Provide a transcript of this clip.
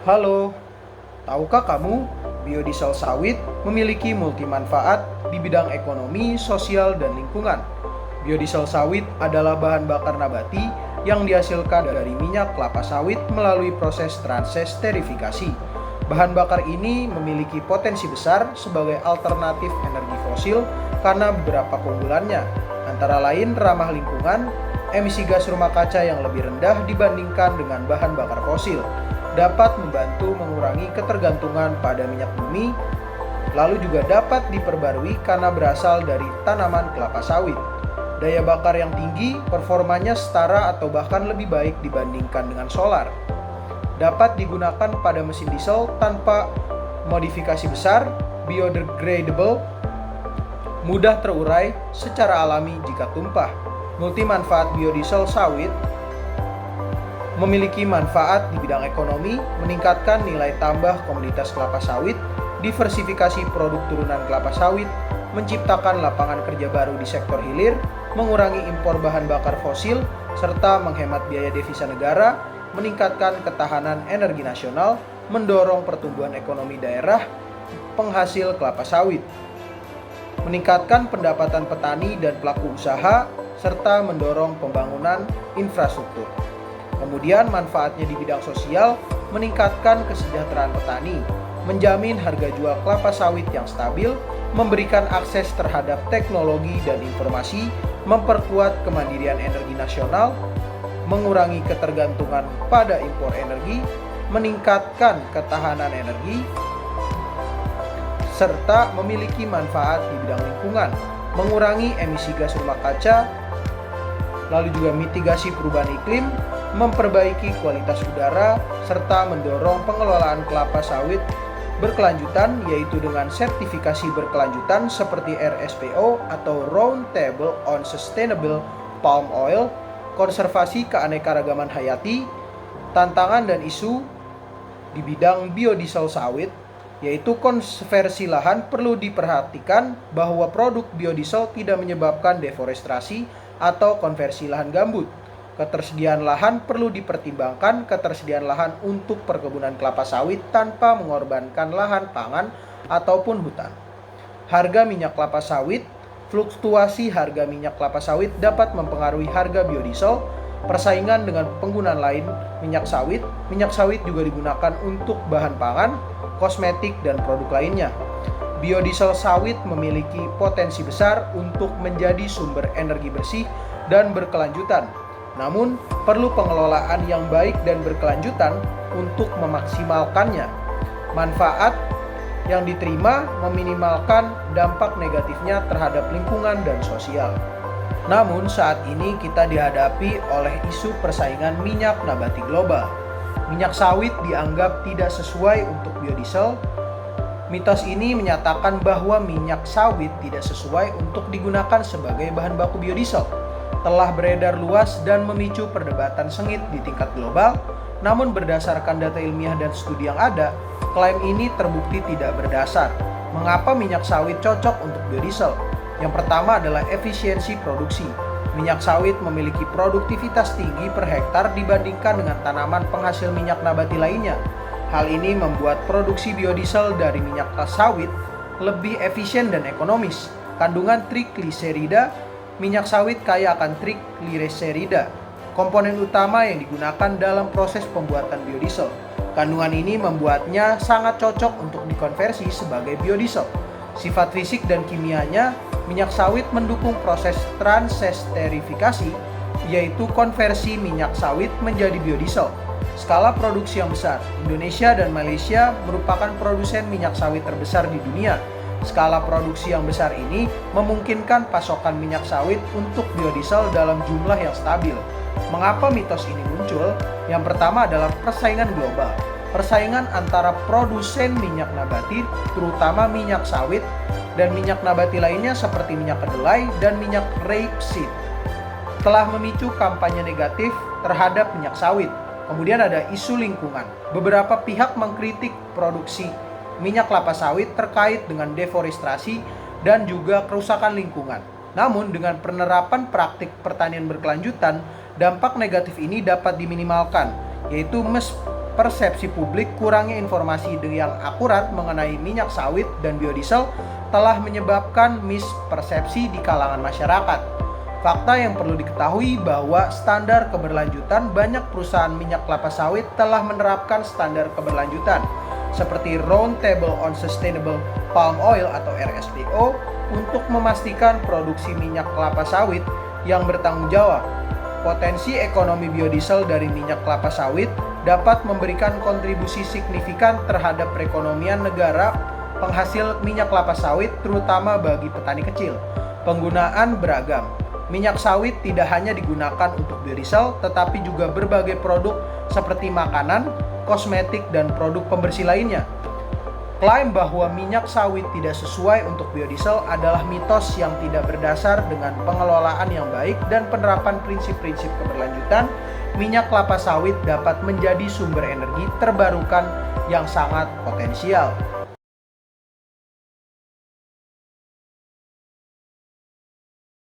Halo, tahukah kamu biodiesel sawit memiliki multimanfaat di bidang ekonomi, sosial, dan lingkungan? Biodiesel sawit adalah bahan bakar nabati yang dihasilkan dari minyak kelapa sawit melalui proses transesterifikasi. Bahan bakar ini memiliki potensi besar sebagai alternatif energi fosil karena beberapa keunggulannya, antara lain ramah lingkungan, emisi gas rumah kaca yang lebih rendah dibandingkan dengan bahan bakar fosil, dapat membantu mengurangi ketergantungan pada minyak bumi, lalu juga dapat diperbarui karena berasal dari tanaman kelapa sawit. Daya bakar yang tinggi, performanya setara atau bahkan lebih baik dibandingkan dengan solar. Dapat digunakan pada mesin diesel tanpa modifikasi besar, biodegradable, mudah terurai secara alami jika tumpah. Multimanfaat biodiesel sawit memiliki manfaat di bidang ekonomi, meningkatkan nilai tambah komoditas kelapa sawit, diversifikasi produk turunan kelapa sawit, menciptakan lapangan kerja baru di sektor hilir, mengurangi impor bahan bakar fosil, serta menghemat biaya devisa negara, meningkatkan ketahanan energi nasional, mendorong pertumbuhan ekonomi daerah penghasil kelapa sawit, meningkatkan pendapatan petani dan pelaku usaha, serta mendorong pembangunan infrastruktur. Kemudian manfaatnya di bidang sosial, meningkatkan kesejahteraan petani, menjamin harga jual kelapa sawit yang stabil, memberikan akses terhadap teknologi dan informasi, memperkuat kemandirian energi nasional, mengurangi ketergantungan pada impor energi, meningkatkan ketahanan energi, serta memiliki manfaat di bidang lingkungan, mengurangi emisi gas rumah kaca, lalu juga mitigasi perubahan iklim, memperbaiki kualitas udara, serta mendorong pengelolaan kelapa sawit berkelanjutan, yaitu dengan sertifikasi berkelanjutan seperti RSPO atau Round Table on Sustainable Palm Oil, konservasi keanekaragaman hayati, tantangan dan isu di bidang biodiesel sawit, yaitu konversi lahan. Perlu diperhatikan bahwa produk biodiesel tidak menyebabkan deforestasi atau konversi lahan gambut. Ketersediaan lahan perlu dipertimbangkan ketersediaan lahan untuk perkebunan kelapa sawit tanpa mengorbankan lahan pangan ataupun hutan. Harga minyak kelapa sawit, fluktuasi harga minyak kelapa sawit dapat mempengaruhi harga biodiesel. Persaingan dengan penggunaan lain minyak sawit juga digunakan untuk bahan pangan, kosmetik, dan produk lainnya. Biodiesel sawit memiliki potensi besar untuk menjadi sumber energi bersih dan berkelanjutan. Namun, perlu pengelolaan yang baik dan berkelanjutan untuk memaksimalkannya. Manfaat yang diterima meminimalkan dampak negatifnya terhadap lingkungan dan sosial. Namun, saat ini kita dihadapi oleh isu persaingan minyak nabati global. Minyak sawit dianggap tidak sesuai untuk biodiesel. Mitos ini menyatakan bahwa minyak sawit tidak sesuai untuk digunakan sebagai bahan baku biodiesel. Telah beredar luas dan memicu perdebatan sengit di tingkat global. Namun berdasarkan data ilmiah dan studi yang ada, klaim ini terbukti tidak berdasar. Mengapa minyak sawit cocok untuk biodiesel? Yang pertama adalah efisiensi produksi. Minyak sawit memiliki produktivitas tinggi per hektar dibandingkan dengan tanaman penghasil minyak nabati lainnya. Hal ini membuat produksi biodiesel dari minyak sawit lebih efisien dan ekonomis. Kandungan trigliserida, minyak sawit kaya akan trigliserida, komponen utama yang digunakan dalam proses pembuatan biodiesel. Kandungan ini membuatnya sangat cocok untuk dikonversi sebagai biodiesel. Sifat fisik dan kimianya, minyak sawit mendukung proses transesterifikasi, yaitu konversi minyak sawit menjadi biodiesel. Skala produksi yang besar, Indonesia dan Malaysia merupakan produsen minyak sawit terbesar di dunia. Skala produksi yang besar ini memungkinkan pasokan minyak sawit untuk biodiesel dalam jumlah yang stabil. Mengapa mitos ini muncul? Yang pertama adalah persaingan global. Persaingan antara produsen minyak nabati, terutama minyak sawit, dan minyak nabati lainnya seperti minyak kedelai dan minyak rapeseed, telah memicu kampanye negatif terhadap minyak sawit. Kemudian ada isu lingkungan. Beberapa pihak mengkritik produksi minyak kelapa sawit terkait dengan deforestasi dan juga kerusakan lingkungan. Namun dengan penerapan praktik pertanian berkelanjutan, dampak negatif ini dapat diminimalkan, yaitu persepsi publik kurangnya informasi yang akurat mengenai minyak sawit dan biodiesel telah menyebabkan mispersepsi di kalangan masyarakat. Fakta yang perlu diketahui bahwa standar keberlanjutan banyak perusahaan minyak kelapa sawit telah menerapkan standar keberlanjutan seperti Round Table on Sustainable Palm Oil atau RSPO untuk memastikan produksi minyak kelapa sawit yang bertanggung jawab. Potensi ekonomi biodiesel dari minyak kelapa sawit dapat memberikan kontribusi signifikan terhadap perekonomian negara penghasil minyak kelapa sawit, terutama bagi petani kecil. Penggunaan beragam. Minyak sawit tidak hanya digunakan untuk biodiesel, tetapi juga berbagai produk seperti makanan, kosmetik, dan produk pembersih lainnya. Klaim bahwa minyak sawit tidak sesuai untuk biodiesel adalah mitos yang tidak berdasar dengan pengelolaan yang baik dan penerapan prinsip-prinsip keberlanjutan. Minyak kelapa sawit dapat menjadi sumber energi terbarukan yang sangat potensial.